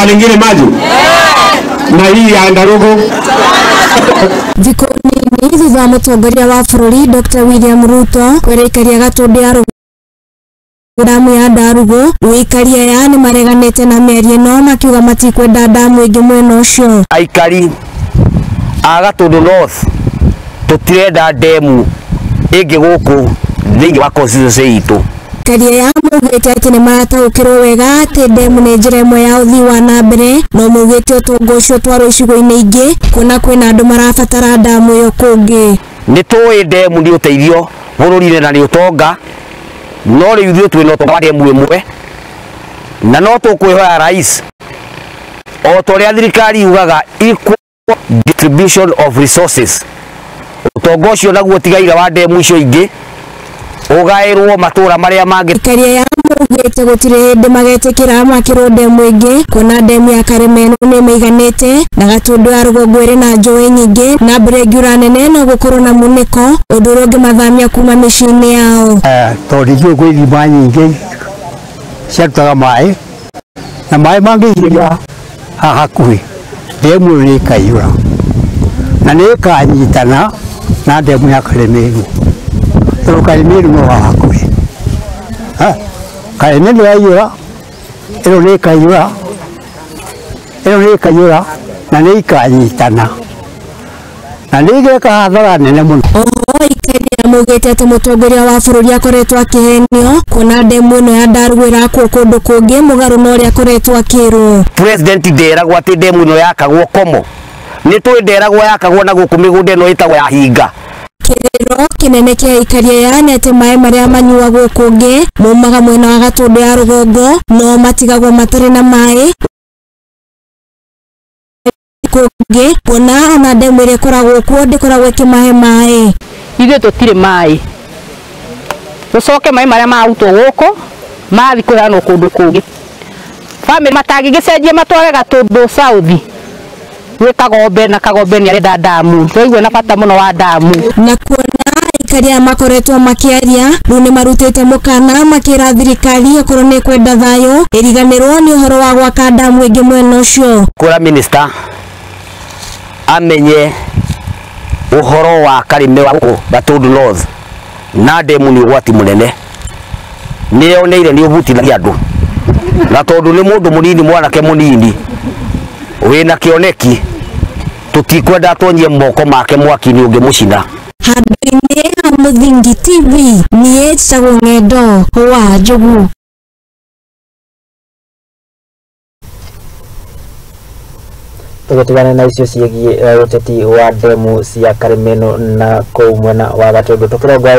nyingine maji na hii ya Ndarugu. Thikũ nini thutha wa mũtongoria wa bũrũri Dr. William Ruto kwerekeria Gatundu ya damu ya Ndarugu, wikaria ya nĩ mareganĩte na mĩario ĩno makiuga matikwenda damu ĩngĩ mwena ũcio. Aikari a Gatundu North tutirenda demu ĩngĩ gũkũ thĩinĩ wa constituency itũ. Karia ya mugĩte atĩ nĩ marataũkĩrwo wega atĩ demu nĩ njĩra ĩmwe ya ũthii wa na mbere, no mugĩte ũtonga ũcio twarwo icigo-inĩ ingĩ kuona kwĩna andũ marabatara damu ĩyo kũngĩ. Nĩ tũĩ demu nĩ ũteithio bũrũri-inĩ na nĩ ũtonga, no rĩu ithuĩ twĩna ũtonga wa demu ĩmwe na no tũkwĩhoya rais o ta ũrĩa thirikari yugaga equal distribution of resources, ũtonga ũcio naguo tigaire wa demu icio ingĩ ugairwo matura maria mangĩ. Karia ya mugĩte gũtirĩ hĩndĩ magetĩkĩra makĩrwo demu ĩngĩ kuona demu ya Karemenu nĩ maiganĩte na Gatundu ya rũgongo ĩrĩ na njũĩ nyingĩ na mbura ĩngiura nene no gũkorwo na munĩko ũndũ ũrĩa ũngĩmathamia kuma mĩciĩ-inĩ yao. Tondũ ithuĩ gwĩ ithima nyingĩ ciarutaga maĩ na maĩ mangĩingĩra haha hakuhĩ demu nĩ ĩkaiyũra na nĩ ĩkanyitana na demu ya Karemenu. Karemenu no hakuhĩ Karemenu yaiyũra ĩno nĩ ĩkaiyũra na nĩ ikanyitana na nĩ igeka hathara nene mũno. Oho Ikaria mugĩte atĩ mũtongoria wa bũrũri akoretwo akĩhenio kuona demu ĩno ya Ndarugu ĩrakwo kũndũ kũngĩ mũgarũ na ũrĩa akoretwo akĩrwo. President nderagwo atĩ demu ĩno yakagwo Komo, nĩ twĩ nderagwo yakagwo na gũkũ mĩgũnda ĩno ĩtagwo ya Hinga. Kĩrĩro kĩnene kĩa Ikaria ya nĩ atĩ maĩ marĩa manyuagwo kũngĩ maumaga mwena wa Gatundu ya rũgongo no matigagwo matarĩ na maĩ kũngĩ kuona ona demu ĩrĩa ĩkoragwo kuo ndĩkoragwo ĩkĩmahe maĩ. Ithuĩ tũtirĩ maĩ, gũcoke maĩ marĩa marutwo gũkũ mathi kũheanwo kũndũ kũngĩ. Bamĩrĩ matangĩgĩcenjia matware Gatundu South gwĩ Kagombe na Kagombe nĩ arenda damu, tũigwe na bata mũno wa damu. Na kuona Ikaria makoretwo makĩaria rĩu nĩ marutĩte mũkana makĩra thirikari okorwo nĩ kwenda thayũ ĩriganĩrwo nĩ ũhoro wa gwaka damu ĩngĩ mwena ũcio. Kwĩra minister amenye ũhoro wa Karime wa Gatundu North na demu nĩ ũgwati mũnene, nĩ oneire nĩ ũbutithagia andũ na tondũ nĩ mũndũ mũnini mwanake mũnini wĩna kĩoneki tutikwenda tonyie moko make mwaki-inĩ ũngĩmũcina. Handũ-inĩ ha Mũthingi TV niĩ njĩtagwo Ng'endo wa Njogu. Tũgĩtigana na icio ciĩgiĩ ũteti wa demu cia Karemenu na kũu mwena wa Gatundu tũkĩrongoa